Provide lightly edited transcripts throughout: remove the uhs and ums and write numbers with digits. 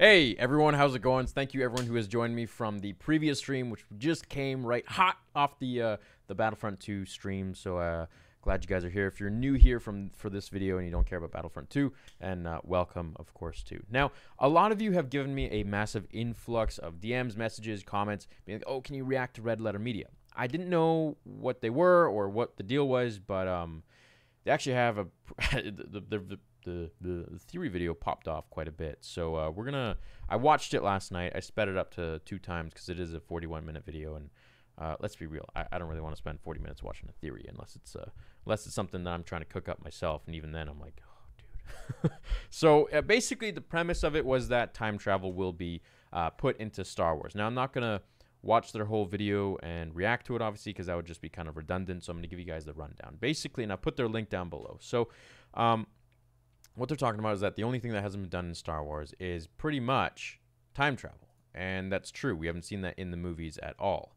Hey everyone, how's it going? Thank you everyone who has joined me from the previous stream, which just came right hot off the Battlefront 2 stream. So glad you guys are here. If you're new here for this video and you don't care about Battlefront 2, and welcome, of course, too. Now, a lot of you have given me a massive influx of DMs, messages, comments, being like, "Oh, can you react to Red Letter Media?" I didn't know what they were or what the deal was, but they actually have a the theory video popped off quite a bit. So I watched it last night. I sped it up to 2 times because it is a 41-minute video, and let's be real, I don't really want to spend 40 minutes watching a theory unless it's something that I'm trying to cook up myself, and even then I'm like, oh dude. So basically the premise of it was that time travel will be put into Star Wars. Now I'm not gonna watch their whole video and react to it, obviously, because that would just be kind of redundant. So I'm going to give you guys the rundown. Basically, and I'll put their link down below. So what they're talking about is that the only thing that hasn't been done in Star Wars is pretty much time travel. And that's true. We haven't seen that in the movies at all.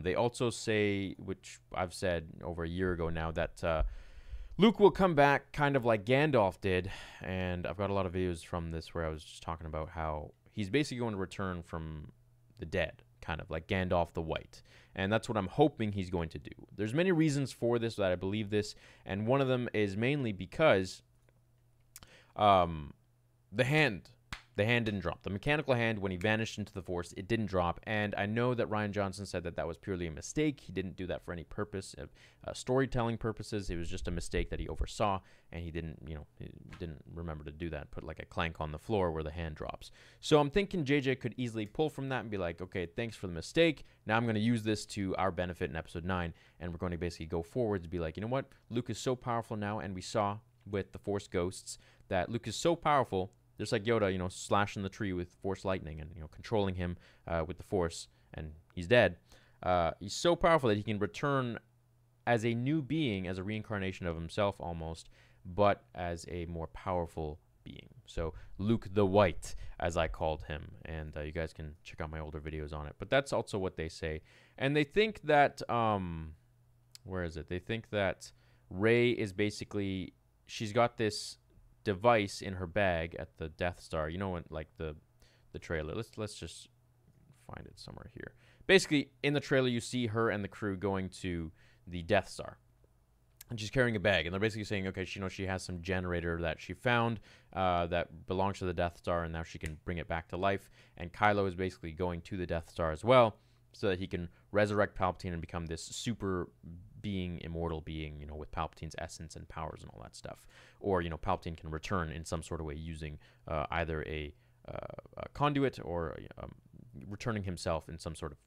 They also say, which I've said over a year ago now, that Luke will come back kind of like Gandalf did. And I've got a lot of videos from this where I was just talking about how he's basically going to return from the dead, kind of like Gandalf the White. And that's what I'm hoping he's going to do. There's many reasons for this that I believe this, and one of them is mainly because the hand didn't drop. The mechanical hand, when he vanished into the Force, it didn't drop. And I know that Rian Johnson said that that was purely a mistake. He didn't do that for any purpose of storytelling purposes. It was just a mistake that he oversaw, and he didn't remember to do that. Put like a clank on the floor where the hand drops. So I'm thinking JJ could easily pull from that and be like, okay, thanks for the mistake. Now I'm going to use this to our benefit in Episode 9, and we're going to basically go forward to be like, you know what? Luke is so powerful now, and we saw with the Force Ghosts that Luke is so powerful, just like Yoda, slashing the tree with Force lightning and, controlling him with the Force, and he's dead. He's so powerful that he can return as a new being, as a reincarnation of himself almost, but as a more powerful being. So Luke the White, as I called him, and you guys can check out my older videos on it. But that's also what they say. And they think that, where is it? They think that Rey is basically, she's got this device in her bag at the Death Star. Like the trailer. Let's just find it somewhere here. Basically, in the trailer, you see her and the crew going to the Death Star, and she's carrying a bag. And they're basically saying, okay, she has some generator that she found that belongs to the Death Star, and now she can bring it back to life. And Kylo is basically going to the Death Star as well, so that he can resurrect Palpatine and become this super being, immortal being, with Palpatine's essence and powers and all that stuff. Or, Palpatine can return in some sort of way using either a conduit or returning himself in some sort of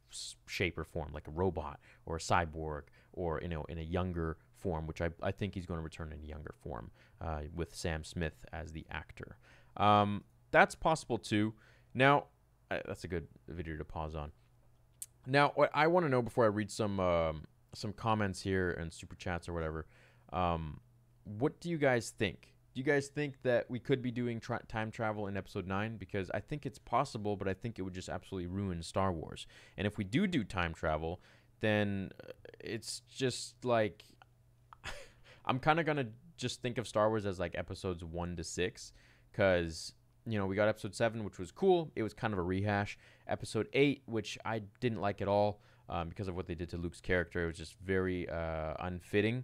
shape or form, like a robot or a cyborg, or, in a younger form, which I think he's going to return in a younger form with Sam Smith as the actor. That's possible too. Now, that's a good video to pause on. Now, what I want to know before I read some comments here and super chats or whatever, what do you guys think? Do you guys think that we could be doing time travel in Episode 9? Because I think it's possible, but I think it would just absolutely ruin Star Wars. And if we do time travel, then it's just like, I'm kind of going to just think of Star Wars as like Episodes 1 to 6, because we got Episode 7, which was cool. It was kind of a rehash. Episode 8, which I didn't like at all because of what they did to Luke's character. It was just very unfitting.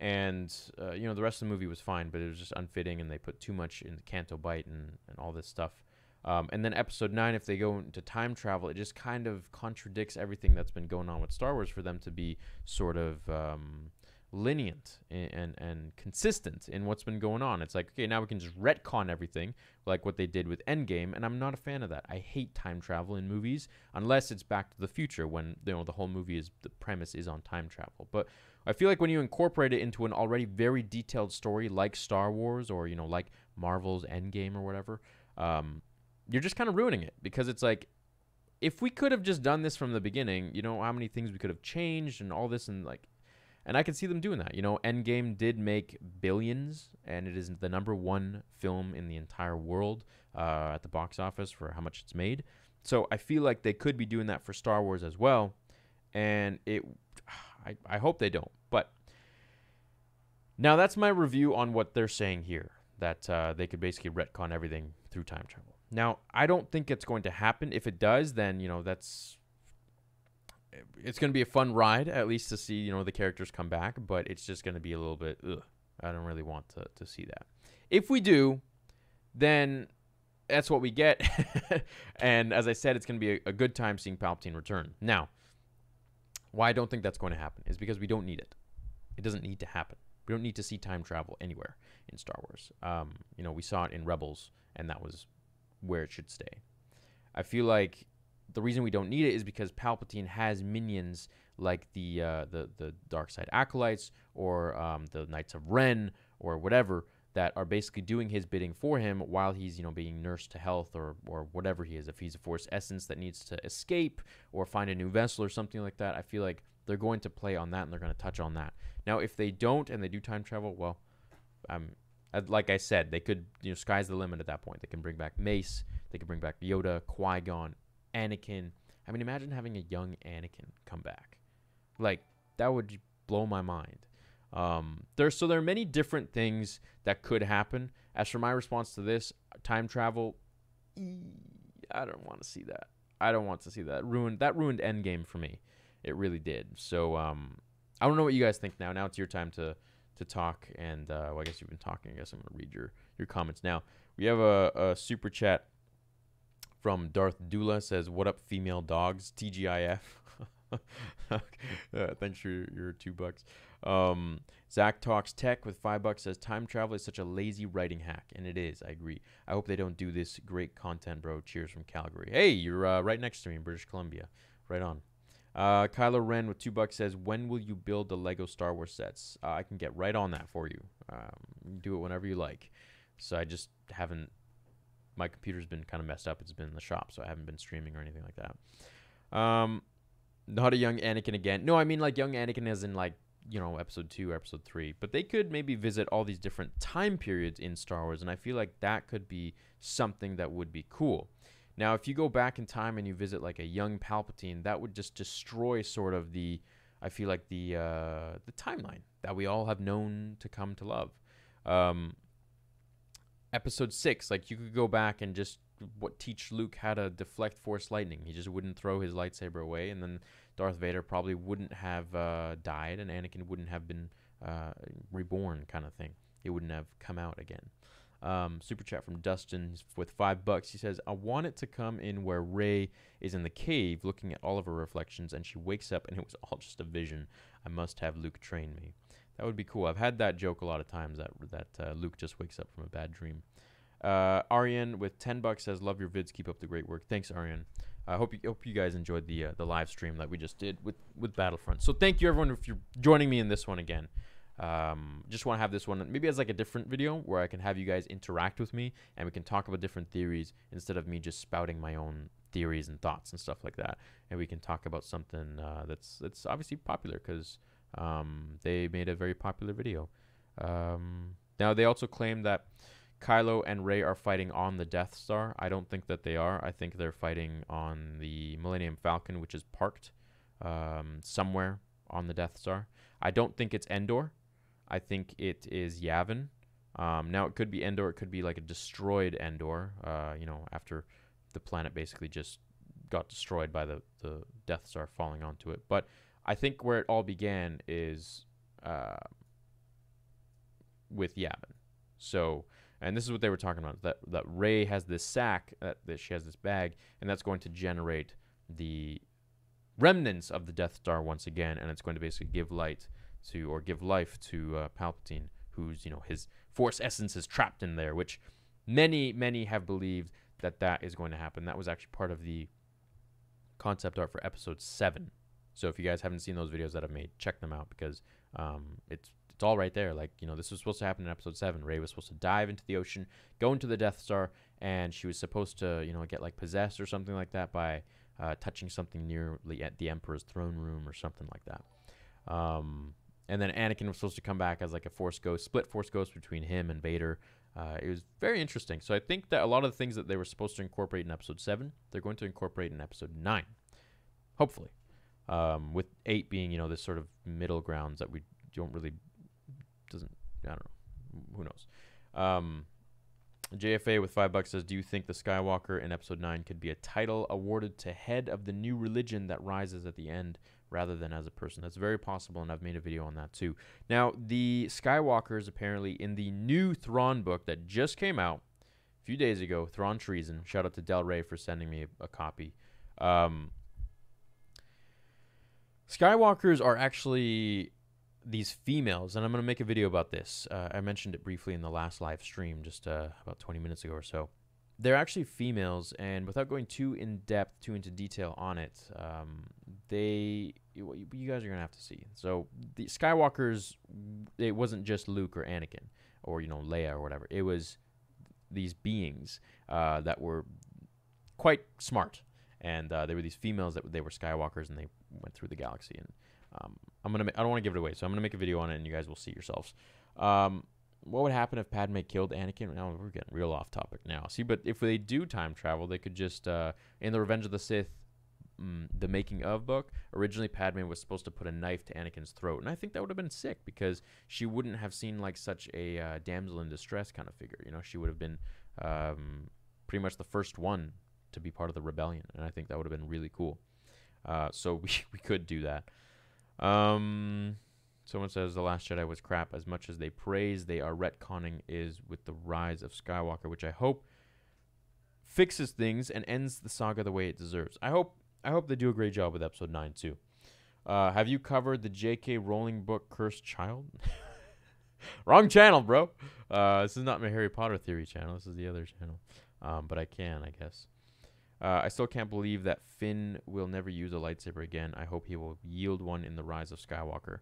And, the rest of the movie was fine, but it was just unfitting, and they put too much in the Canto Bight and all this stuff. And then Episode 9, if they go into time travel, it just kind of contradicts everything that's been going on with Star Wars for them to be sort of lenient and consistent in what's been going on. It's like, okay, now we can just retcon everything like what they did with Endgame, and I'm not a fan of that. I hate time travel in movies unless it's Back to the Future, when the whole movie is, the premise is on time travel. But I feel like when you incorporate it into an already very detailed story like Star Wars, or like Marvel's Endgame or whatever, you're just kind of ruining it, because it's like, if we could have just done this from the beginning, how many things we could have changed and all this, and I can see them doing that. Endgame did make billions, and it is the #1 film in the entire world at the box office for how much it's made. So I feel like they could be doing that for Star Wars as well, and I hope they don't. But now that's my review on what they're saying here, that they could basically retcon everything through time travel. Now, I don't think it's going to happen. If it does, then, it's going to be a fun ride, at least to see, the characters come back, but it's just going to be a little bit, ugh, I don't really want to see that. If we do, then that's what we get. And as I said, it's going to be a good time seeing Palpatine return. Now, why I don't think that's going to happen is because we don't need it. It doesn't need to happen. We don't need to see time travel anywhere in Star Wars. We saw it in Rebels, and that was where it should stay. I feel like the reason we don't need it is because Palpatine has minions like the Dark Side Acolytes or the Knights of Ren or whatever that are basically doing his bidding for him while he's being nursed to health or whatever he is. If he's a Force essence that needs to escape or find a new vessel or something like that, I feel like they're going to play on that and they're going to touch on that. Now, if they don't and they do time travel, well, like I said, they could, sky's the limit at that point. They can bring back Mace, they can bring back Yoda, Qui-Gon, Anakin. I mean, imagine having a young Anakin come back. Like, that would blow my mind. There are many different things that could happen. As for my response to this, time travel, I don't want to see that. I don't want to see that. That ruined Endgame for me. It really did. So, I don't know what you guys think now. Now it's your time to talk, and I guess you've been talking. I guess I'm going to read your comments now. We have a super chat from Darth Dula. Says, "What up, female dogs? TGIF." Thanks for your $2. Zach Talks Tech with $5 says, "Time travel is such a lazy writing hack," and it is. I agree. I hope they don't do this. Great content, bro. Cheers from Calgary. Hey, you're right next to me in British Columbia. Right on. Kylo Ren with $2 says, "When will you build the Lego Star Wars sets?" I can get right on that for you. Do it whenever you like. So I just haven't. My computer's been kind of messed up. It's been in the shop, so I haven't been streaming or anything like that. Not a young Anakin again. No, I mean like young Anakin as in like, episode 2 or episode 3. But they could maybe visit all these different time periods in Star Wars, and I feel like that could be something that would be cool. Now, if you go back in time and you visit like a young Palpatine, that would just destroy sort of the timeline that we all have known to come to love. Episode 6, like you could go back and just teach Luke how to deflect Force lightning. He just wouldn't throw his lightsaber away, and then Darth Vader probably wouldn't have died, and Anakin wouldn't have been reborn, kind of thing. He wouldn't have come out again. Super chat from Dustin with $5. He says, "I want it to come in where Rey is in the cave looking at all of her reflections, and she wakes up and it was all just a vision. I must have Luke train me." That would be cool. I've had that joke a lot of times that Luke just wakes up from a bad dream. Aryan with $10 says, "Love your vids. Keep up the great work." Thanks, Aryan. I hope you guys enjoyed the live stream that we just did with Battlefront. So thank you everyone if you're joining me in this one again. Just want to have this one maybe as like a different video where I can have you guys interact with me and we can talk about different theories instead of me just spouting my own theories and thoughts and stuff like that. And we can talk about something that's obviously popular because they made a very popular video. Now they also claim that Kylo and Rey are fighting on the Death Star. I don't think that they are. I think they're fighting on the Millennium Falcon, which is parked somewhere on the Death Star. I don't think it's Endor. I think it is Yavin. Now, it could be Endor. It could be like a destroyed Endor, after the planet basically just got destroyed by the Death Star falling onto it. But I think where it all began is with Yavin. So, and this is what they were talking about, that Rey has this sack, that she has this bag, and that's going to generate the remnants of the Death Star once again, and it's going to basically give life to Palpatine, who's, his Force essence is trapped in there, which many have believed that is going to happen. That was actually part of the concept art for episode 7. So if you guys haven't seen those videos that I've made, check them out because it's all right there. Like, this was supposed to happen in episode 7. Rey was supposed to dive into the ocean, go into the Death Star, and she was supposed to, get like possessed or something like that by touching something nearly at the Emperor's throne room or something like that. And then Anakin was supposed to come back as like a Force ghost, split Force ghost between him and Vader. It was very interesting. So I think that a lot of the things that they were supposed to incorporate in episode 7, they're going to incorporate in episode 9. Hopefully. With 8 being, this sort of middle grounds that we don't really, I don't know. Who knows? JFA with $5 says, do you think the Skywalker in Episode 9 could be a title awarded to head of the new religion that rises at the end rather than as a person? That's very possible, and I've made a video on that too. Now, the Skywalkers apparently in the new Thrawn book that just came out a few days ago, Thrawn Treason, shout out to Del Rey for sending me a copy. Skywalkers are actually these females, and I'm going to make a video about this. I mentioned it briefly in the last live stream just about 20 minutes ago or so. They're actually females, and without going too in depth, too into detail on it, you guys are going to have to see. So the Skywalkers, it wasn't just Luke or Anakin or, Leia or whatever. It was these beings that were quite smart, and they were these females that they were Skywalkers, and they went through the galaxy. And I don't want to give it away, so I'm gonna make a video on it, and you guys will see yourselves. What would happen if Padme killed Anakin? Now we're getting real off topic now. See, but if they do time travel, they could just in the Revenge of the Sith, the making of book. Originally, Padme was supposed to put a knife to Anakin's throat, and I think that would have been sick because she wouldn't have seemed like such a damsel in distress kind of figure. She would have been pretty much the first one to be part of the rebellion, and I think that would have been really cool. So we could do that. Someone says The Last Jedi was crap. As much as they praise, they are retconning is with the rise of Skywalker, which I hope fixes things and ends the saga the way it deserves. I hope they do a great job with Episode 9 too. Have you covered the J.K. Rowling book Cursed Child? Wrong channel, bro. This is not my Harry Potter theory channel. This is the other channel. But I can, I guess. I still can't believe that Finn will never use a lightsaber again. I hope he will yield one in the Rise of Skywalker.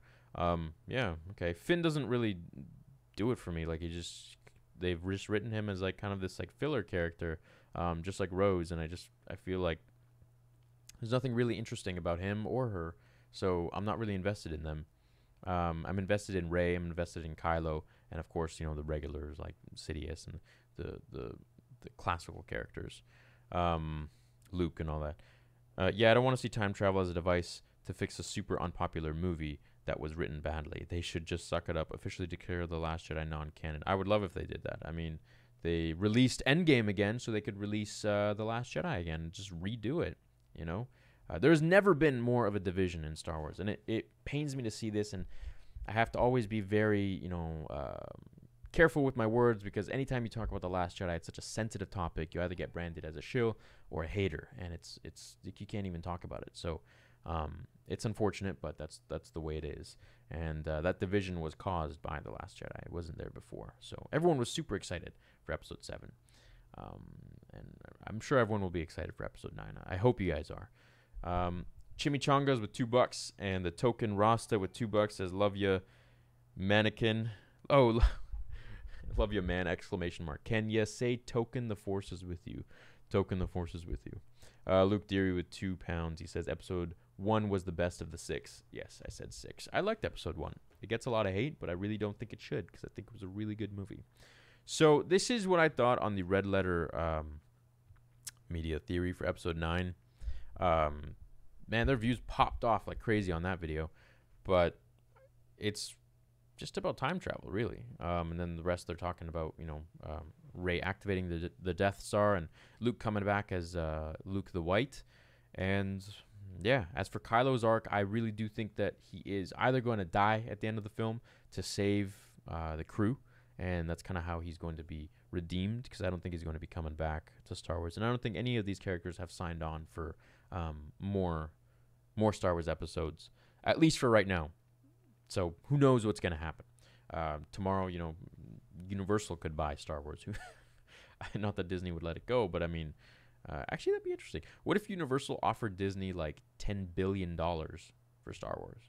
Yeah, okay. Finn doesn't really do it for me. Like, they've just written him as like kind of this like filler character, just like Rose, and I feel like there's nothing really interesting about him or her, so I'm not really invested in them. I'm invested in Rey, I'm invested in Kylo, and of course, the regulars like Sidious and the classical characters. Luke and all that. Yeah, I don't want to see time travel as a device to fix a super unpopular movie that was written badly. They should just suck it up, officially declare The Last Jedi non-canon. I would love if they did that. I mean, they released Endgame again, so they could release The Last Jedi again and just redo it, There's never been more of a division in Star Wars, and it pains me to see this, and I have to always be very, careful with my words, because anytime you talk about The Last Jedi, it's such a sensitive topic. You either get branded as a shill or a hater, and it's you can't even talk about it. So it's unfortunate, but that's the way it is. And that division was caused by The Last Jedi. It wasn't there before. So everyone was super excited for Episode 7. And I'm sure everyone will be excited for Episode 9. I hope you guys are. Chimichangas with $2, and the token Rasta with $2 says, love ya, mannequin. Oh, love you, man! ! Can you say token the force is with you? Token the force is with you. Luke Deary with £2. He says Episode 1 was the best of the 6. Yes, I said 6. I liked Episode 1. It gets a lot of hate, but I really don't think it should, because I think it was a really good movie. So this is what I thought on the Red Letter media theory for Episode 9. Man, their views popped off like crazy on that video, but it's just about time travel, really. And then the rest they're talking about, Rey activating the Death Star and Luke coming back as Luke the White. And yeah, as for Kylo's arc, I really do think that he is either going to die at the end of the film to save the crew, and that's kind of how he's going to be redeemed, because I don't think he's going to be coming back to Star Wars. And I don't think any of these characters have signed on for more Star Wars episodes, at least for right now. So who knows what's going to happen. Tomorrow, Universal could buy Star Wars. Not that Disney would let it go, but I mean, actually, that'd be interesting. What if Universal offered Disney like $10 billion for Star Wars?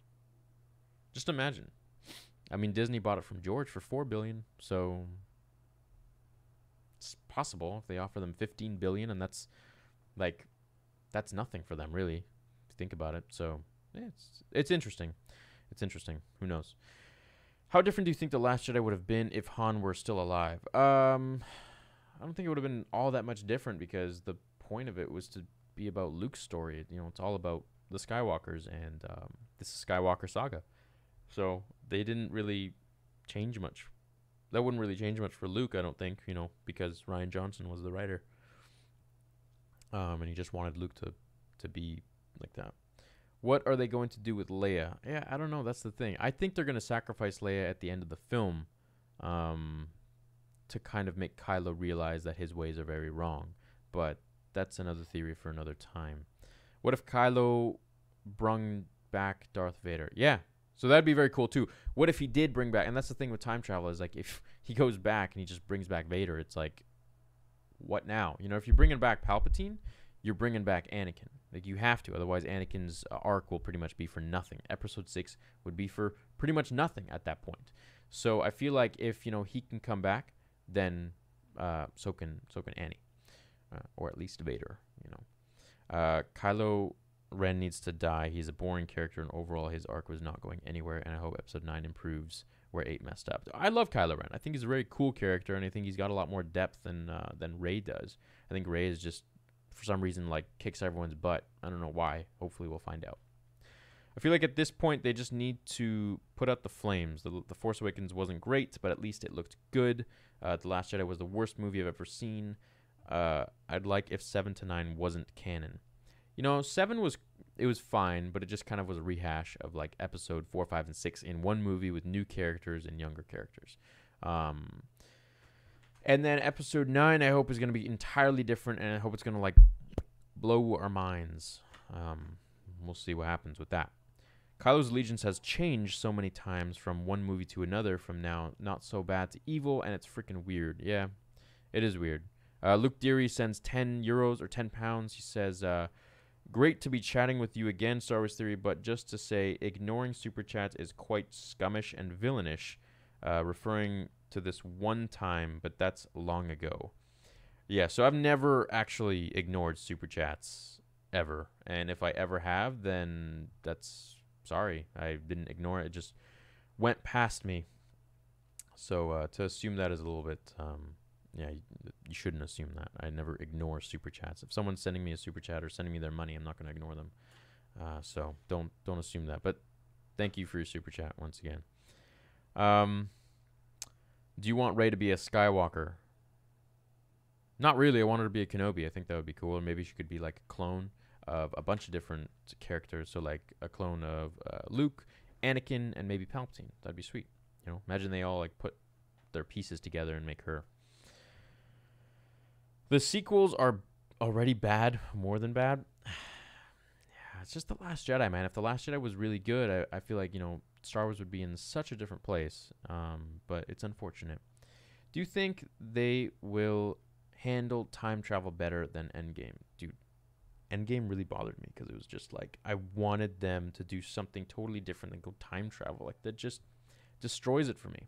Just imagine. I mean, Disney bought it from George for $4 billion, so it's possible if they offer them $15 billion, and that's nothing for them, really, if you think about it. So yeah, it's interesting. It's interesting. Who knows? How different do you think The Last Jedi would have been if Han were still alive? I don't think it would have been all that much different, because the point of it was to be about Luke's story. It's all about the Skywalkers, and this is Skywalker saga. So they didn't really change much. that wouldn't really change much for Luke, I don't think, because Rian Johnson was the writer. And he just wanted Luke to be like that. What are they going to do with Leia? Yeah, I don't know. That's the thing. I think they're going to sacrifice Leia at the end of the film to kind of make Kylo realize that his ways are very wrong. But that's another theory for another time. What if Kylo brung back Darth Vader? Yeah. So that'd be very cool too. What if he did bring back, and that's the thing with time travel, is like if he goes back and he just brings back Vader, it's like, what now? If you're bringing back Palpatine, you're bringing back Anakin. Like, you have to. Otherwise, Anakin's arc will pretty much be for nothing. Episode 6 would be for pretty much nothing at that point. So I feel like if, he can come back, then so can Annie. Or at least Vader, Kylo Ren needs to die. He's a boring character, and overall his arc was not going anywhere, and I hope Episode 9 improves where 8 messed up. I love Kylo Ren. I think he's a very cool character, and I think he's got a lot more depth than Rey does. I think Rey is just, for some reason, like, kicks everyone's butt. I don't know why. Hopefully we'll find out. I feel like at this point they just need to put out the flames. The Force Awakens wasn't great, but at least it looked good. The Last Jedi was the worst movie I've ever seen. I'd like if 7 to 9 wasn't canon. 7 was fine, but it just kind of was a rehash of like episode 4, 5, and 6 in one movie with new characters and younger characters. And then episode 9, I hope, is going to be entirely different, and I hope it's going to like blow our minds. We'll see what happens with that. Kylo's allegiance has changed so many times from one movie to another, from now not so bad to evil, and it's freaking weird. Yeah, it is weird. Luke Deary sends 10 euros or 10 pounds. He says, great to be chatting with you again, Star Wars Theory, but just to say, ignoring super chats is quite scummish and villainish, referring to this one time, but that's long ago. Yeah, so I've never actually ignored super chats ever, and if I ever have, then that's sorry. I didn't ignore it. It just went past me. So to assume that is a little bit, yeah, you shouldn't assume that. I never ignore super chats. If someone's sending me a super chat or sending me their money, I'm not going to ignore them. So don't assume that. But thank you for your super chat once again. Do you want Rey to be a Skywalker? Not really. I want her to be a Kenobi. I think that would be cool. Or maybe she could be like a clone of a bunch of different characters. So like a clone of Luke, Anakin, and maybe Palpatine. That'd be sweet. Imagine they all like put their pieces together and make her. The sequels are already bad, more than bad. Yeah, it's just The Last Jedi, man. If The Last Jedi was really good, I feel like, Star Wars would be in such a different place. But it's unfortunate. Do you think they will handle time travel better than Endgame? Dude, Endgame really bothered me because it was just like, I wanted them to do something totally different than go time travel. Like, that just destroys it for me.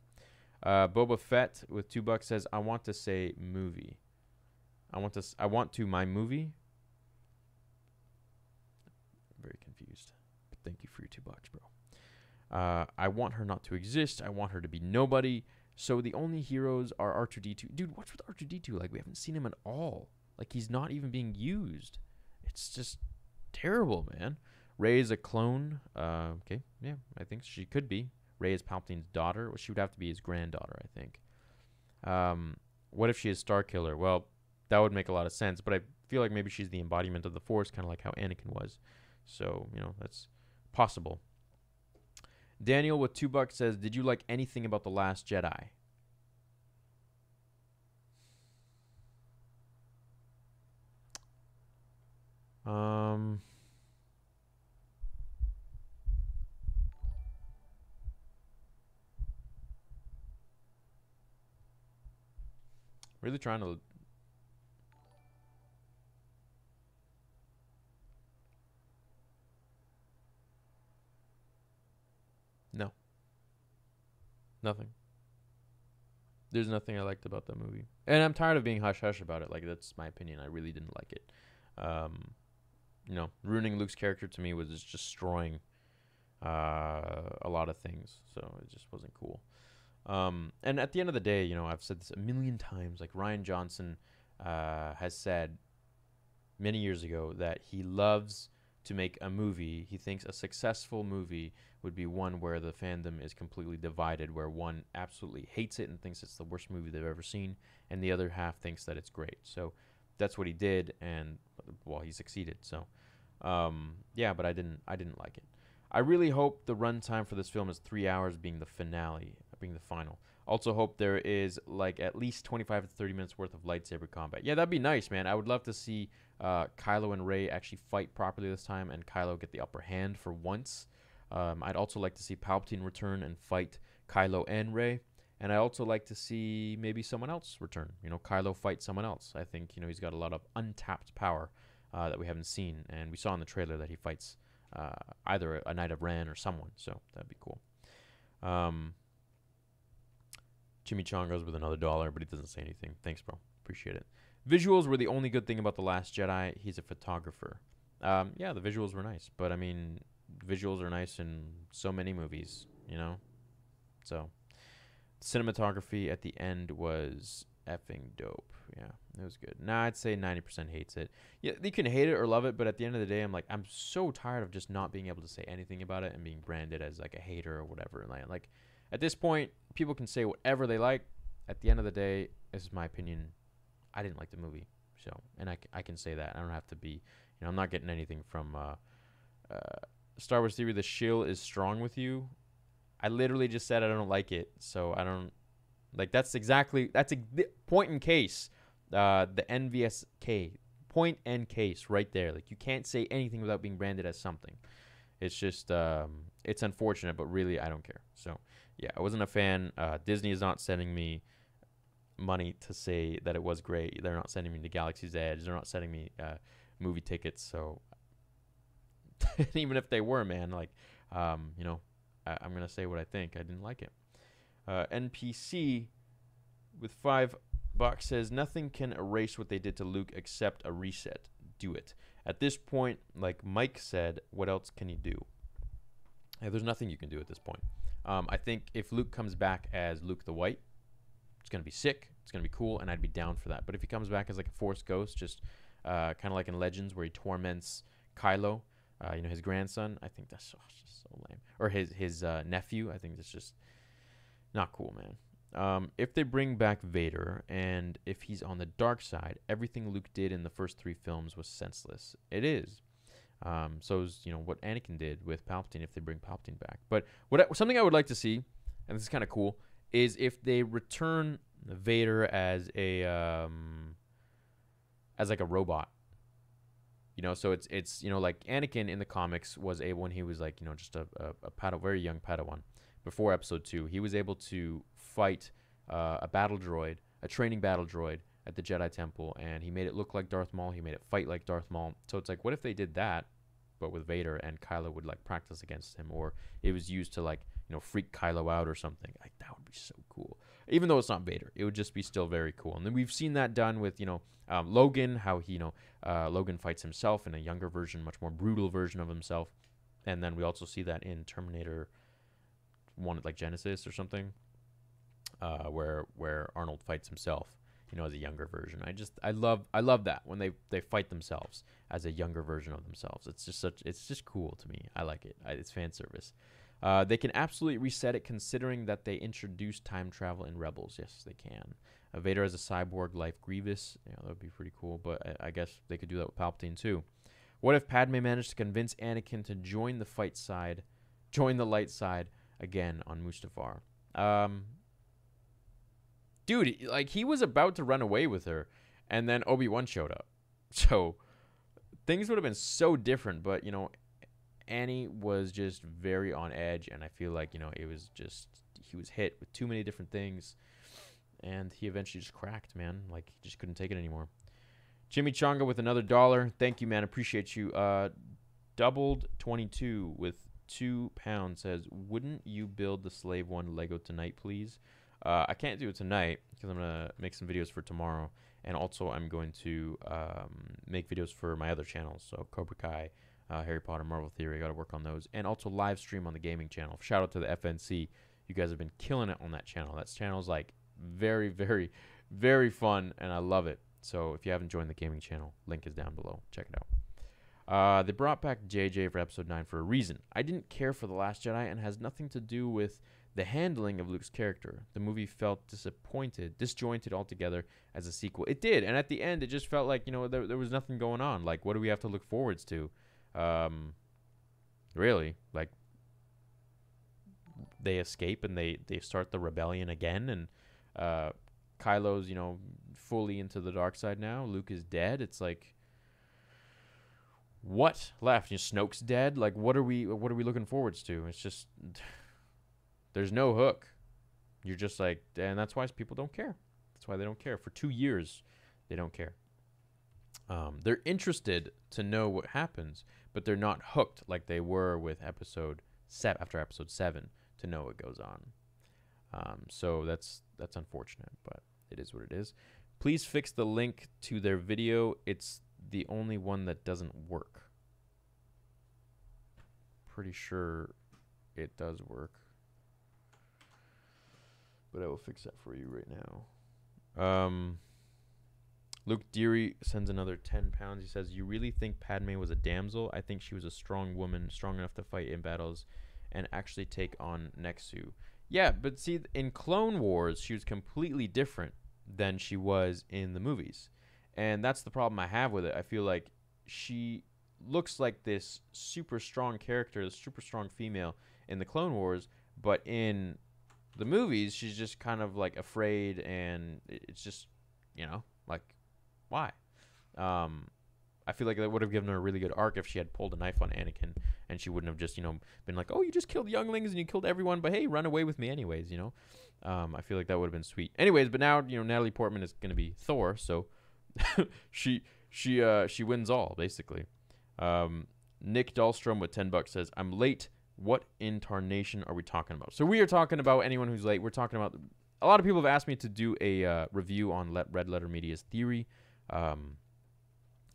Boba Fett with $2 says, I want to say movie. I want to my movie. I'm very confused. But thank you for your $2, bro. I want her not to exist. I want her to be nobody. So the only heroes are R2-D2. Dude, what's with R2-D2? Like, we haven't seen him at all. Like, he's not even being used. It's just terrible, man. Rey is a clone. Okay, yeah, I think she could be. Rey is Palpatine's daughter. Well, she would have to be his granddaughter, I think. What if she is Starkiller? Well, that would make a lot of sense, but I feel like maybe she's the embodiment of the Force, kind of like how Anakin was. So, that's possible. Daniel with $2 says, did you like anything about The Last Jedi? Really trying to... No. Nothing. There's nothing I liked about that movie. And I'm tired of being hush-hush about it. Like, that's my opinion. I really didn't like it. Ruining Luke's character to me was just destroying a lot of things. So it just wasn't cool. And at the end of the day, I've said this a million times. Like, Rian Johnson has said many years ago that he loves to make a movie. He thinks a successful movie would be one where the fandom is completely divided, where one absolutely hates it and thinks it's the worst movie they've ever seen, and the other half thinks that it's great. So that's what he did, and well, he succeeded. So yeah, but I didn't like it. I really hope the runtime for this film is 3 hours, being the finale, being the final. Also hope there is like at least 25 to 30 minutes worth of lightsaber combat. Yeah, that'd be nice, man. I would love to see Kylo and Rey actually fight properly this time, and Kylo get the upper hand for once. I'd also like to see Palpatine return and fight Kylo and Rey. And I also like to see maybe someone else return. You know, Kylo fight someone else. I think, you know, he's got a lot of untapped power that we haven't seen. And we saw in the trailer that he fights either a Knight of Ren or someone. So that'd be cool. Chimichangas with another $1, but he doesn't say anything. Thanks, bro. Appreciate it. Visuals were the only good thing about The Last Jedi. He's a photographer. Yeah, the visuals were nice. But, I mean, visuals are nice in so many movies, you know? So, cinematography at the end was effing dope. Yeah, it was good. Nah, I'd say 90% hates it. Yeah, you can hate it or love it, but at the end of the day, I'm so tired of just not being able to say anything about it and being branded as, like, a hater or whatever. And like at this point, people can say whatever they like. At the end of the day, this is my opinion. I didn't like the movie, so, and I can say that. I don't have to be, you know, I'm not getting anything from Star Wars Theory. The shill is strong with you. I literally just said I don't like it, so I don't, like, that's a point in case, the NVSK, point and case right there. Like, you can't say anything without being branded as something. It's just, it's unfortunate, but really, I don't care. So, yeah, I wasn't a fan. Disney is not sending me money to say that it was great. They're not sending me to Galaxy's Edge. They're not sending me movie tickets. So, even if they were, man, like, you know, I'm going to say what I think. I didn't like it. NPC with $5 says, nothing can erase what they did to Luke except a reset. Do it. At this point, like Mike said, what else can you do? Yeah, there's nothing you can do at this point. I think if Luke comes back as Luke the White, it's going to be sick. It's going to be cool, and I'd be down for that. But if he comes back as like a Force ghost, just kind of like in Legends where he torments Kylo, you know, his grandson, I think that's just so lame. Or his nephew, I think that's just not cool, man. If they bring back Vader, and if he's on the dark side, everything Luke did in the first 3 films was senseless. It is. So is, you know, what Anakin did with Palpatine if they bring Palpatine back. But something I would like to see, and this is kind of cool, is if they return Vader as like a robot. You know, so it's you know, like Anakin in the comics was able, when he was like, you know, just a very young Padawan before Episode 2, he was able to fight a battle droid, a training battle droid at the Jedi Temple, and he made it look like Darth Maul. He made it fight like Darth Maul. So it's like, what if they did that, but with Vader, and Kylo would like practice against him, or it was used to, like, you know, freak Kylo out or something. Like, that would be so cool. Even though it's not Vader, it would just be still very cool. And then we've seen that done with, you know, Logan, how he, you know, Logan fights himself in a younger version, much more brutal version of himself. And then we also see that in Terminator 1, like Genesis or something, where Arnold fights himself, you know, as a younger version. I love that when they fight themselves as a younger version of themselves. It's just cool to me. I like it. It's fan service. They can absolutely reset it, considering that they introduced time travel in Rebels. Yes, they can. Vader as a cyborg, Life Grievous. Yeah, that would be pretty cool. But I guess they could do that with Palpatine too. What if Padme managed to convince Anakin to join the light side again on Mustafar? Dude, like, he was about to run away with her, and then Obi-Wan showed up. So things would have been so different, but, you know, Annie was just very on edge, and I feel like, you know, it was just, he was hit with too many different things, and he eventually just cracked, man. Like, he just couldn't take it anymore. Jimmy Chonga with another $1. Thank you, man. Appreciate you. Doubled 22 with £2 says, wouldn't you build the Slave One Lego tonight, please? I can't do it tonight because I'm going to make some videos for tomorrow. And also I'm going to make videos for my other channels. So Cobra Kai, Harry Potter, Marvel Theory. I got to work on those. And also live stream on the gaming channel. Shout out to the FNC. You guys have been killing it on that channel. That channel's like very, very, very fun. And I love it. So if you haven't joined the gaming channel, link is down below. Check it They brought back JJ for episode 9 for a reason. I didn't care for The Last Jedi and has nothing to do with the handling of Luke's character. The movie felt disjointed altogether as a sequel. It did, and at the end, it just felt like, there was nothing going on. Like, what do we have to look forwards to? Really, like, they escape and they start the rebellion again, and Kylo's, fully into the dark side now. Luke is dead. It's like, what left? Snoke's dead. Like, what are we looking forwards to? It's just, there's no hook. You're just like, and that's why people don't care. That's why they don't care. For 2 years, they don't care. They're interested to know what happens, but they're not hooked like they were with episode 7 after episode 7 to know what goes on. So that's unfortunate, but it is what it is. Please fix the link to their video. It's the only one that doesn't work. Pretty sure it does work, but I will fix that for you right now. Luke Deary sends another 10 pounds. He says, "You really think Padme was a damsel? I think she was a strong woman, strong enough to fight in battles and actually take on Nexu." Yeah, but see, in Clone Wars, she was completely different than she was in the movies. And that's the problem I have with it. I feel like she looks like this super strong character, this super strong female in the Clone Wars, but in the movies, she's just kind of like afraid, and it's just, like, why? I feel like that would have given her a really good arc if she had pulled a knife on Anakin, and she wouldn't have just, been like, "Oh, you just killed younglings and you killed everyone, but hey, run away with me anyways," I feel like that would have been sweet. Anyways, but now, Natalie Portman is going to be Thor, so she wins all, basically. Nick Dahlstrom with $10 says, "I'm late. What incarnation are we talking about?" So we are talking about anyone who's late. We're talking about, a lot of people have asked me to do a review on Red Letter Media's theory.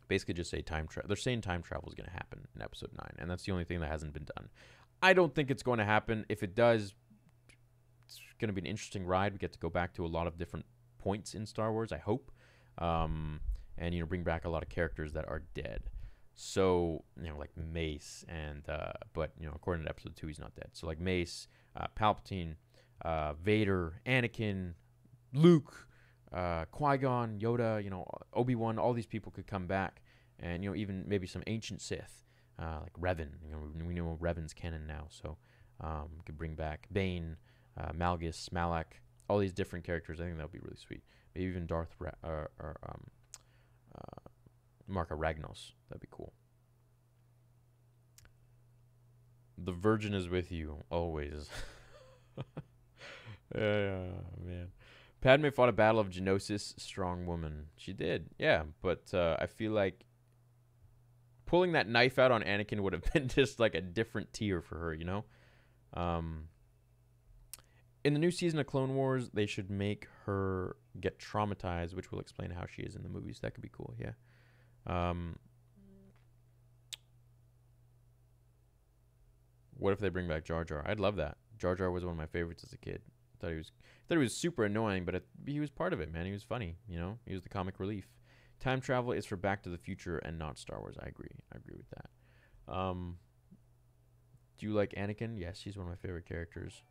Basically just say they're saying time travel is going to happen in episode 9, and that's the only thing that hasn't been done. I don't think it's going to happen. If it does, it's going to be an interesting ride. We get to go back to a lot of different points in Star Wars, I hope, and bring back a lot of characters that are dead. So, like Mace, and but according to episode 2, he's not dead. So like Mace, Palpatine, Vader, Anakin, Luke, Qui-Gon, Yoda, Obi-Wan, all these people could come back, and even maybe some ancient Sith, like Revan. We know Revan's canon now, so we could bring back Bane, Malgus, Malak, all these different characters. I think that would be really sweet. Maybe even Marka Ragnos. That'd be cool. The Virgin is with you always. Man. Padme fought a battle of Geonosis, strong woman. She did, yeah. But I feel like pulling that knife out on Anakin would have been just like a different tier for her, In the new season of Clone Wars, they should make her get traumatized, which will explain how she is in the movies. That could be cool, yeah. What if they bring back Jar Jar? I'd love that. Jar Jar was one of my favorites as a kid. Thought he was super annoying, but he was part of it, man. He was funny, He was the comic relief. Time travel is for Back to the Future and not Star Wars. I agree with that. Do you like Anakin? Yes, he's one of my favorite characters.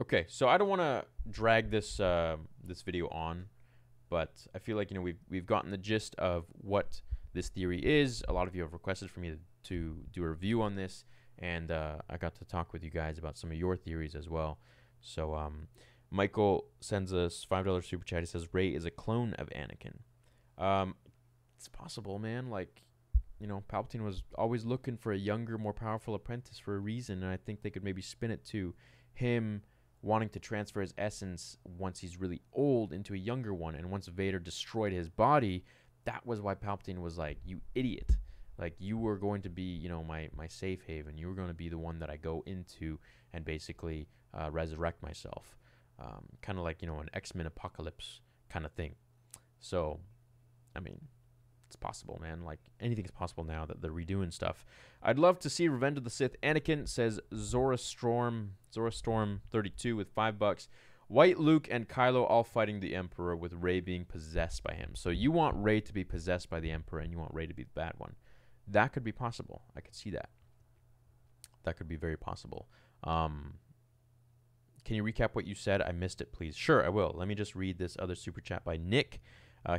Okay, so I don't want to drag this video on, but I feel like we've gotten the gist of what this theory is. A lot of you have requested for me to do a review on this, and I got to talk with you guys about some of your theories as well. So Michael sends us $5 super chat. He says Rey is a clone of Anakin. It's possible, man. Like, Palpatine was always looking for a younger, more powerful apprentice for a reason, and I think they could maybe spin it to him wanting to transfer his essence once he's really old into a younger one. And once Vader destroyed his body, that was why Palpatine was like, "You idiot. Like, you were going to be, my safe haven. You were going to be the one that I go into and basically resurrect myself." Kind of like, an X-Men apocalypse kind of thing. So, I mean, it's possible, man. Like, anything's possible now that they're redoing stuff. I'd love to see Revenge of the Sith. Anakin, says Zora Storm 32 with $5. White Luke and Kylo all fighting the Emperor with Rey being possessed by him. So you want Rey to be possessed by the Emperor and you want Rey to be the bad one. That could be possible. I could see that. That could be very possible. Can you recap what you said? I missed it, please. Sure, I will. Let me just read this other super chat by Nick.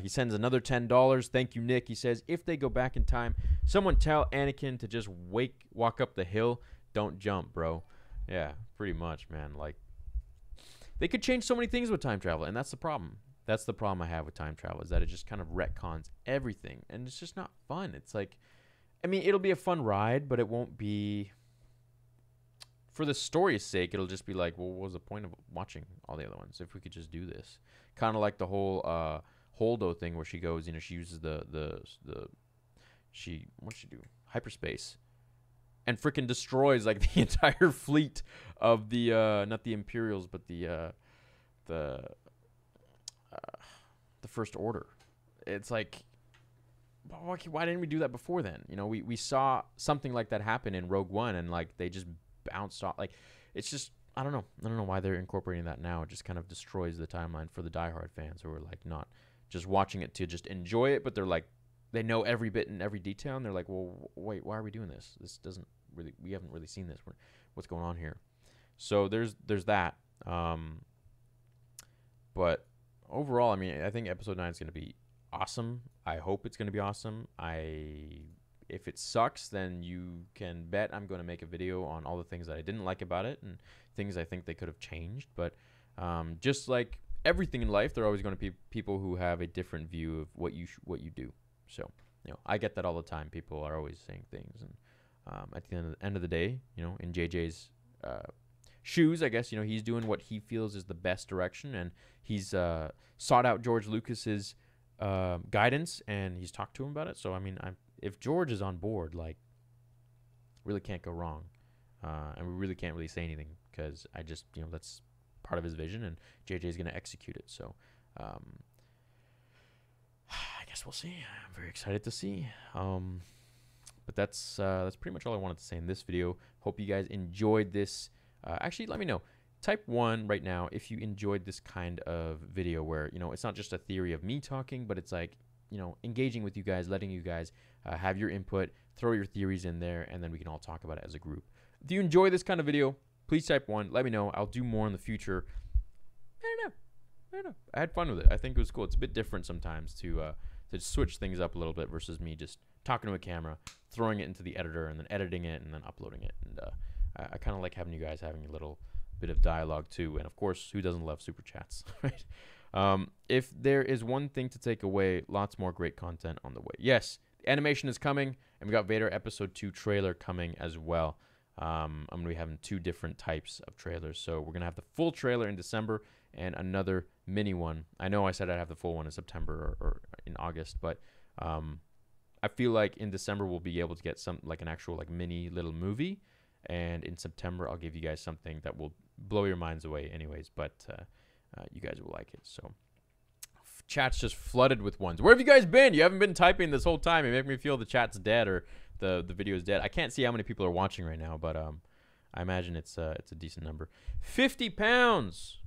He sends another $10. Thank you, Nick. He says, if they go back in time, someone tell Anakin to just walk up the hill. Don't jump, bro. Yeah, pretty much, man. Like, they could change so many things with time travel, and that's the problem. That's the problem I have with time travel, is that it just kind of retcons everything, and it's just not fun. It's like, I mean, it'll be a fun ride, but it won't be... For the story's sake, it'll just be like, well, what was the point of watching all the other ones if we could just do this? Kind of like the whole Holdo thing where she goes, you know, she uses what'd she do? Hyperspace. And freaking destroys like the entire fleet of the not the Imperials, but the First Order. It's like, why didn't we do that before then? You know, we saw something like that happen in Rogue One, and like they just bounced off. Like, it's just, I don't know why they're incorporating that now. It just kind of destroys the timeline for the diehard fans who are like not just watching it to just enjoy it, but they're like, they know every bit and every detail, and they're like, well, wait, why are we doing this? This doesn't really, we haven't really seen this. What's going on here? So there's that. But overall, I mean, I think episode 9 is going to be awesome. I hope it's going to be awesome. If it sucks, then you can bet I'm going to make a video on all the things that I didn't like about it and things I think they could have changed. But just like everything in life, there are always going to be people who have a different view of what you do. So, you know, I get that all the time. People are always saying things, and at the end of the day, you know, in JJ's shoes, I guess, you know, he's doing what he feels is the best direction, and he's sought out George Lucas's guidance, and he's talked to him about it. So, I mean, if George is on board, like, really can't go wrong, and we really can't really say anything, because I just, you know, that's part of his vision, and JJ is going to execute it. So, I guess we'll see. I'm very excited to see. But that's pretty much all I wanted to say in this video. Hope you guys enjoyed this. Actually, let me know. Type 1 right now if you enjoyed this kind of video where, you know, it's not just a theory of me talking, but it's like, you know, engaging with you guys, letting you guys have your input, throw your theories in there, and then we can all talk about it as a group. If you enjoy this kind of video, please type 1. Let me know. I'll do more in the future. I don't know. I had fun with it. I think it was cool. It's a bit different sometimes to switch things up a little bit versus me just talking to a camera, throwing it into the editor, and then editing it, and then uploading it. And I kind of like having you guys having a little bit of dialogue too. And of course, who doesn't love super chats, right? If there is one thing to take away, lots more great content on the way. Yes, the animation is coming, and we got Vader Episode 2 trailer coming as well. I'm going to be having 2 different types of trailers. So we're going to have the full trailer in December and another mini one. I know I said I'd have the full one in September or in August, but I feel like in December we'll be able to get some, like an actual like mini little movie, and in September I'll give you guys something that will blow your minds away anyways, but you guys will like it. So chat's just flooded with ones. Where have you guys been? You haven't been typing this whole time. You make me feel the chat's dead or the video is dead. I can't see how many people are watching right now, but I imagine it's a decent number. 50 pounds.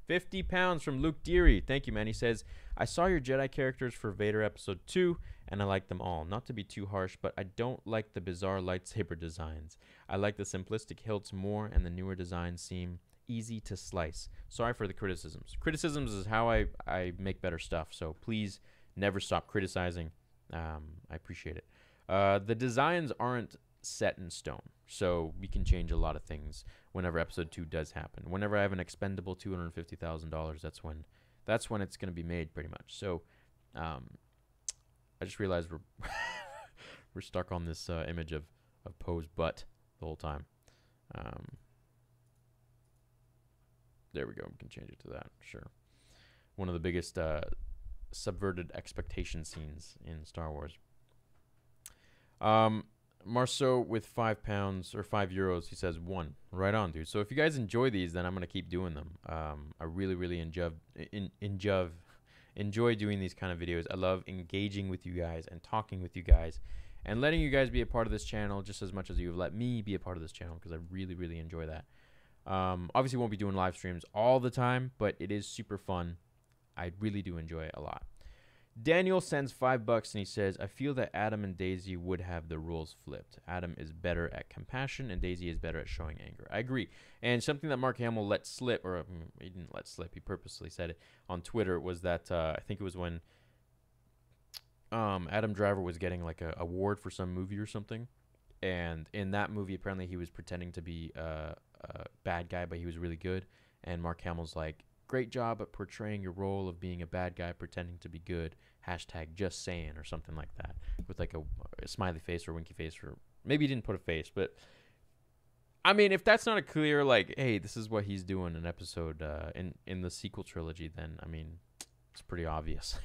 50 pounds from Luke Deary. Thank you, man. He says, I saw your Jedi characters for Vader Episode 2, and I like them all. Not to be too harsh, but I don't like the bizarre lightsaber designs. I like the simplistic hilts more, and the newer designs seem easy to slice. Sorry for the criticisms. Criticisms is how I make better stuff, so please never stop criticizing. I appreciate it. The designs aren't set in stone, so we can change a lot of things whenever Episode 2 does happen. Whenever I have an expendable $250,000, that's when it's going to be made, pretty much. So I just realized we're stuck on this image of Poe's butt the whole time. There we go. We can change it to that. Sure. One of the biggest subverted expectation scenes in Star Wars. Marceau with 5 pounds or 5 euros. He says 1. Right on, dude. So if you guys enjoy these, then I'm gonna keep doing them. I really enjoy doing these kind of videos. I love engaging with you guys and talking with you guys and letting you guys be a part of this channel just as much as you've let me be a part of this channel, because I really enjoy that. Obviously, won't be doing live streams all the time, but it is super fun. I really do enjoy it a lot. Daniel sends $5 and he says, I feel that Adam and Daisy would have the rules flipped. Adam is better at compassion and Daisy is better at showing anger. I agree. And something that Mark Hamill let slip, or he didn't let slip, he purposely said it on Twitter, was that I think it was when Adam Driver was getting like a award for some movie or something. And in that movie, apparently he was pretending to be a bad guy, but he was really good. And Mark Hamill's like, great job at portraying your role of being a bad guy pretending to be good. Hashtag just saying or something like that. With like a smiley face or winky face, or maybe he didn't put a face. But I mean, if that's not a clear like, hey, this is what he's doing in episode in the sequel trilogy, then I mean, it's pretty obvious.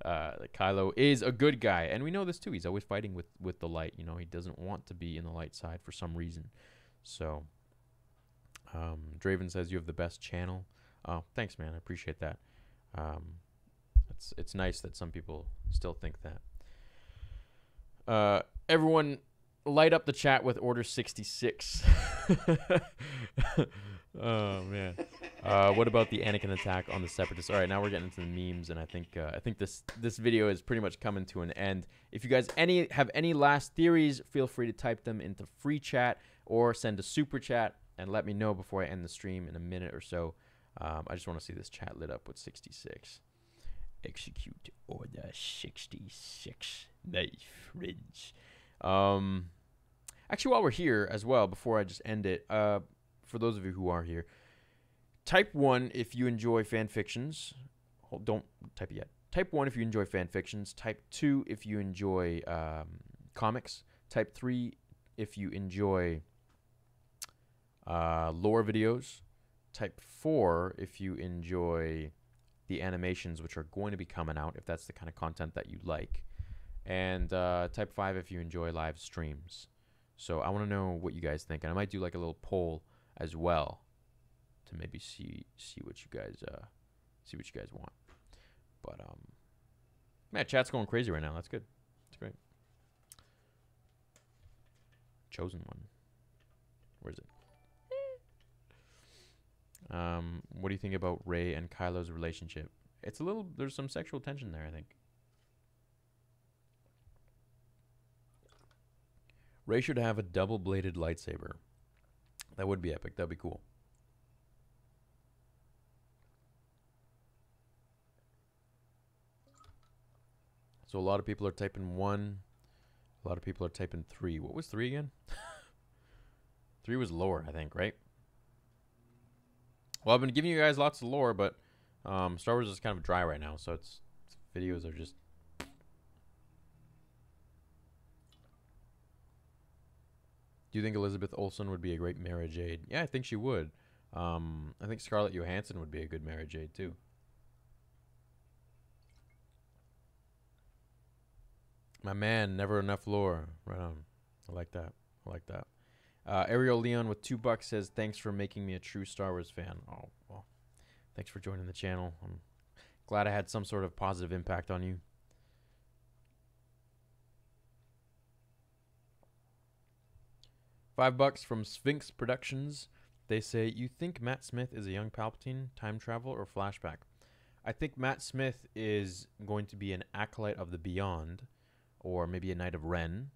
That Kylo is a good guy, and we know this too. He's always fighting with the light. You know, he doesn't want to be in the light side for some reason. So, Draven says you have the best channel. Oh, thanks, man. I appreciate that. It's nice that some people still think that. Everyone, light up the chat with Order 66. Oh man. What about the Anakin attack on the Separatists? All right, now we're getting into the memes, and I think this video is pretty much coming to an end. If you guys have any last theories, feel free to type them into free chat or send a super chat and let me know before I end the stream in a minute or so. I just want to see this chat lit up with 66. Execute Order 66, my friends. Actually, while we're here as well, before I just end it, for those of you who are here, type 1 if you enjoy fan fictions. Don't type it yet. Type 1 if you enjoy fan fictions. Type 2 if you enjoy comics. Type 3 if you enjoy lore videos. Type 4 if you enjoy the animations, which are going to be coming out, if that's the kind of content that you like. And type 5 if you enjoy live streams. So I want to know what you guys think, and I might do like a little poll as well to maybe see what you guys want. But man, chat's going crazy right now. That's good. That's great. Chosen one. Where is it? What do you think about Rey and Kylo's relationship? It's a little, there's some sexual tension there, I think. Rey should have a double-bladed lightsaber. That would be epic. That'd be cool. So a lot of people are typing 1. A lot of people are typing 3. What was 3 again? 3 was lore, I think, right? Well, I've been giving you guys lots of lore, but Star Wars is kind of dry right now, so its videos are just... Do you think Elizabeth Olsen would be a great Mara Jade? Yeah, I think she would. I think Scarlett Johansson would be a good Mara Jade, too. My man, never enough lore. Right on. I like that. I like that. Ariel Leon with $2 says, thanks for making me a true Star Wars fan. Oh, well, thanks for joining the channel. I'm glad I had some sort of positive impact on you. $5 from Sphinx Productions. They say, you think Matt Smith is a young Palpatine, time travel, or flashback? I think Matt Smith is going to be an acolyte of the Beyond, or maybe a Knight of Ren,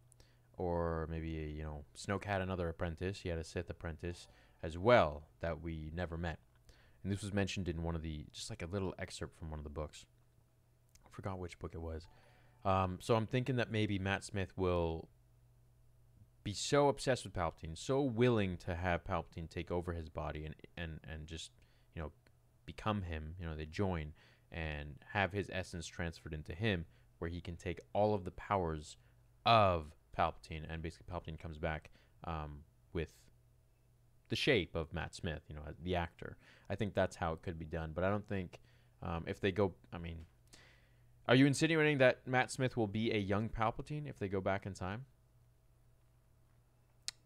or maybe, you know, Snoke had another apprentice. He had a Sith apprentice as well that we never met. And this was mentioned in one of the, just like a little excerpt from one of the books. I forgot which book it was. So I'm thinking that maybe Matt Smith will be so obsessed with Palpatine, so willing to have Palpatine take over his body and just, you know, become him. You know, they join and have his essence transferred into him, where he can take all of the powers of Palpatine, and basically Palpatine comes back with the shape of Matt Smith, you know, the actor. I think that's how it could be done, but I don't think if they go, I mean, are you insinuating that Matt Smith will be a young Palpatine if they go back in time?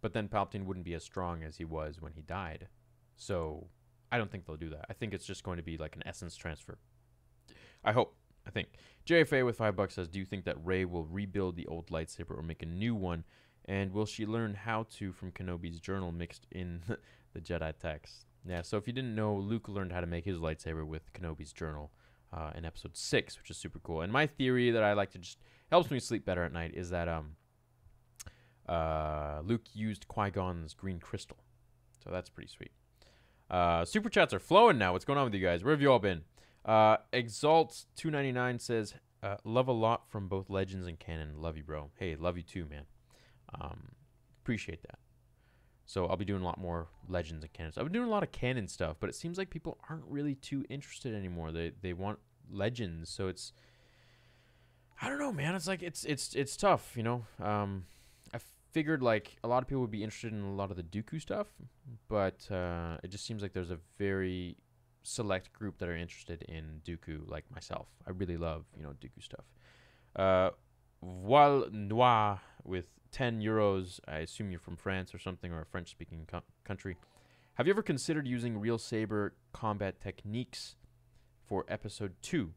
But then Palpatine wouldn't be as strong as he was when he died. So I don't think they'll do that. I think it's just going to be like an essence transfer. I hope. I think. JFA with $5 says, do you think that Rey will rebuild the old lightsaber or make a new one And will she learn how to from Kenobi's journal mixed in the Jedi text? Yeah, so if you didn't know, Luke learned how to make his lightsaber with Kenobi's journal in episode 6, which is super cool. And my theory that I like to just helps me sleep better at night is that Luke used Qui-Gon's green crystal. So that's pretty sweet. Super chats are flowing now. What's going on with you guys? Where have you all been? Exalt299 says, love a lot from both Legends and canon. Love you, bro. Hey, love you too, man. Appreciate that. So I'll be doing a lot more Legends and canon. I've been doing a lot of canon stuff, but it seems like people aren't really too interested anymore. They want Legends, so it's, I don't know, man. It's like it's tough, you know. I figured like a lot of people would be interested in a lot of the Dooku stuff, but it just seems like there's a very select group that are interested in Dooku, like myself. I really love, you know, Dooku stuff. Voile Noir with 10 euros. I assume you're from France or something, or a French-speaking country. Have you ever considered using real saber combat techniques for episode 2?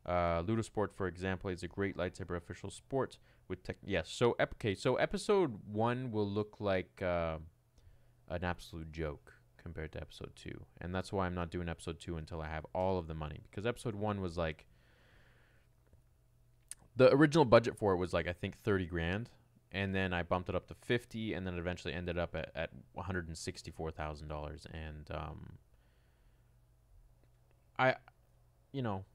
Ludosport, for example, is a great lightsaber official sport with tech. Yes. So so episode 1 will look like an absolute joke compared to episode 2, and that's why I'm not doing episode 2 until I have all of the money, because episode 1 was like, the original budget for it was like, I think 30 grand, and then I bumped it up to 50, and then it eventually ended up at $164,000. And you know,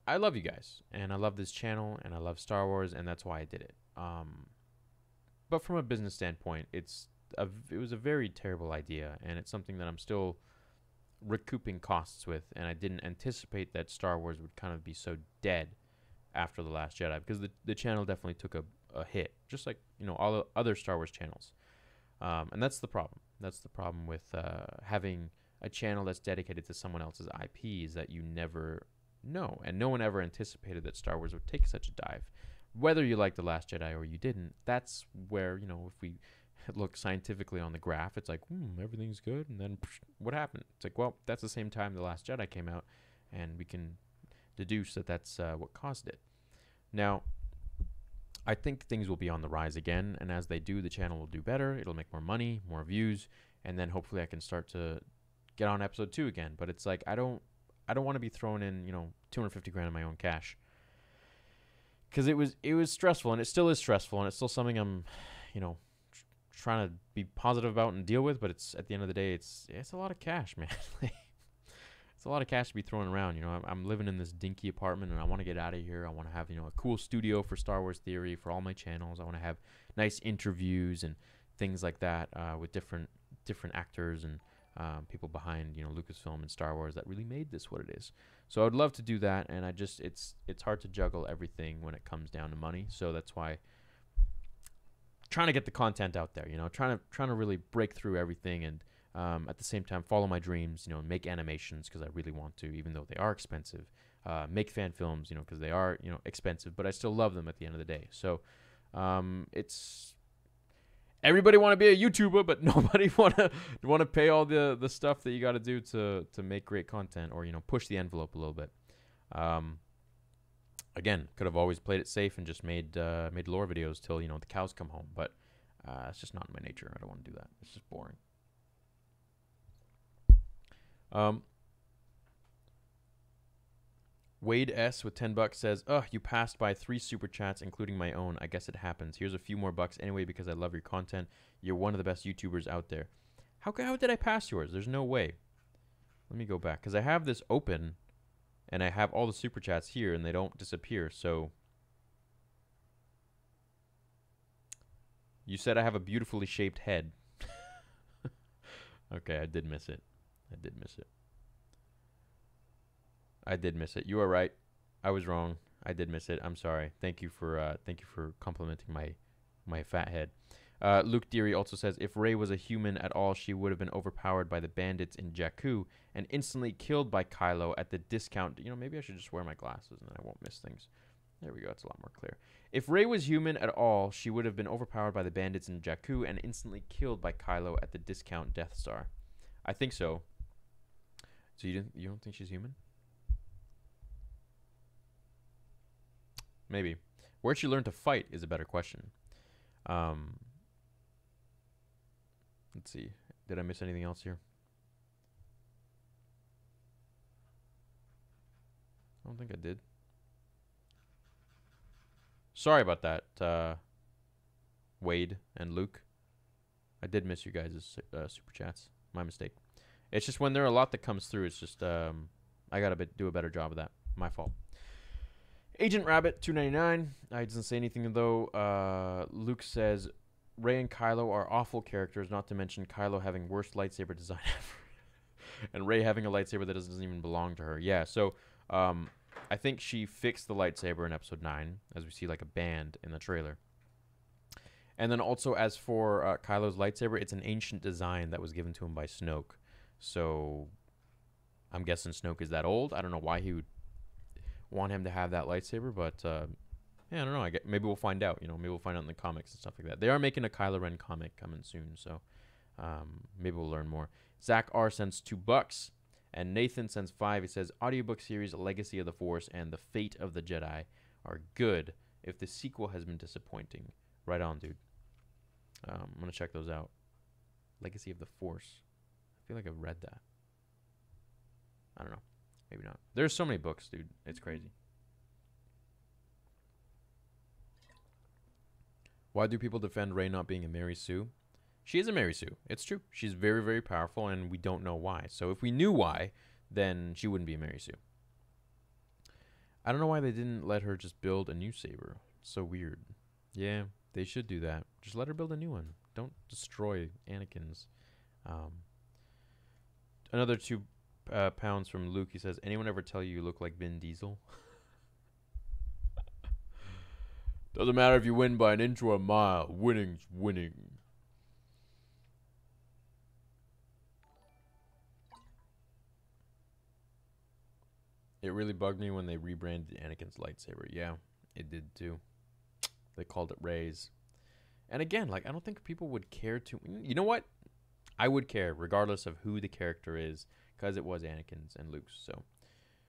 I love you guys, and I love this channel, and I love Star Wars, and that's why I did it. But from a business standpoint, it was a very terrible idea, and it's something that I'm still recouping costs with, and I didn't anticipate that Star Wars would kind of be so dead after The Last Jedi, because the channel definitely took a hit, just like, you know, all the other Star Wars channels. And that's the problem. That's the problem with having a channel that's dedicated to someone else's IP, is that you never know, and no one ever anticipated that Star Wars would take such a dive. Whether you like The Last Jedi or you didn't, that's where, you know, if we look scientifically on the graph, it's like, everything's good, and then what happened? It's like, well, that's the same time The Last Jedi came out, and we can deduce that that's what caused it. Now, I think things will be on the rise again, and as they do, the channel will do better. It'll make more money, more views, and then hopefully I can start to get on episode 2 again. But it's like, I don't want to be throwing in, you know, 250 grand of my own cash, because it was stressful, and it still is stressful, and it's still something I'm, you know, trying to be positive about and deal with. But it's, at the end of the day, it's a lot of cash, man. It's a lot of cash to be thrown around. You know, I'm living in this dinky apartment, and I want to get out of here. I want to have, you know, a cool studio for Star Wars Theory, for all my channels. I want to have nice interviews and things like that with different actors and people behind, you know, Lucasfilm and Star Wars that really made this what it is. So I would love to do that, and it's hard to juggle everything when it comes down to money. So that's why trying to get the content out there, you know, trying to really break through everything, and at the same time follow my dreams, you know, make animations because I really want to, even though they are expensive, make fan films, you know, because they are, you know, expensive, but I still love them at the end of the day. So it's, everybody want to be a YouTuber, but nobody want to pay all the stuff that you got to do to make great content, or, you know, push the envelope a little bit. Again, could have always played it safe and just made lore videos till, you know, the cows come home, but it's just not in my nature. I don't want to do that. It's just boring. Wade S with $10 says, you passed by 3 super chats, including my own. I guess it happens. Here's a few more bucks anyway, because I love your content. You're one of the best YouTubers out there. How did I pass yours? There's no way. Let me go back, because I have this open, and I have all the super chats here, and they don't disappear. So you said I have a beautifully shaped head. Okay, I did miss it. I did miss it. You are right. I was wrong. I did miss it. I'm sorry. Thank you for complimenting my fat head. Luke Deary also says, if Rey was a human at all, she would have been overpowered by the bandits in Jakku and instantly killed by Kylo at the discount. You know, maybe I should just wear my glasses and then I won't miss things. There we go. It's a lot more clear. If Rey was human at all, she would have been overpowered by the bandits in Jakku and instantly killed by Kylo at the discount Death Star. I think so. So you don't think she's human? Maybe. Where'd she learn to fight is a better question. Let's see. Did I miss anything else here? I don't think I did. Sorry about that, Wade and Luke. I did miss you guys' super chats. My mistake. It's just when there are a lot that comes through, it's just I gotta do a better job of that. My fault. Agent Rabbit 299. I doesn't say anything though. Luke says Rey and Kylo are awful characters, not to mention Kylo having worst lightsaber design ever, and Rey having a lightsaber that doesn't even belong to her. Yeah, so I think she fixed the lightsaber in Episode 9, as we see like a band in the trailer. And then also, as for Kylo's lightsaber, it's an ancient design that was given to him by Snoke. So I'm guessing Snoke is that old. I don't know why he would want him to have that lightsaber, but yeah, I don't know. Maybe we'll find out. Maybe we'll find out in the comics and stuff like that. They are making a Kylo Ren comic coming soon, so maybe we'll learn more. Zach R sends $2, and Nathan sends 5. He says audiobook series Legacy of the Force and The Fate of the Jedi are good. If the sequel has been disappointing, right on, dude. I'm gonna check those out. Legacy of the Force. I feel like I've read that. I don't know. Maybe not. There's so many books, dude. It's crazy. Why do people defend Rey not being a Mary Sue? She is a Mary Sue. It's true. She's very, very powerful, and we don't know why. So if we knew why, then she wouldn't be a Mary Sue. I don't know why they didn't let her just build a new saber. It's so weird. Yeah, they should do that. Just let her build a new one. Don't destroy Anakin's. Another 2 pounds from Luke. He says, anyone ever tell you look like Vin Diesel? Doesn't matter if you win by an inch or a mile. Winning's winning. It really bugged me when they rebranded Anakin's lightsaber. Yeah, it did too. They called it Rey's. And again, like, I don't think people would care to... You know what? I would care, regardless of who the character is, because it was Anakin's and Luke's. So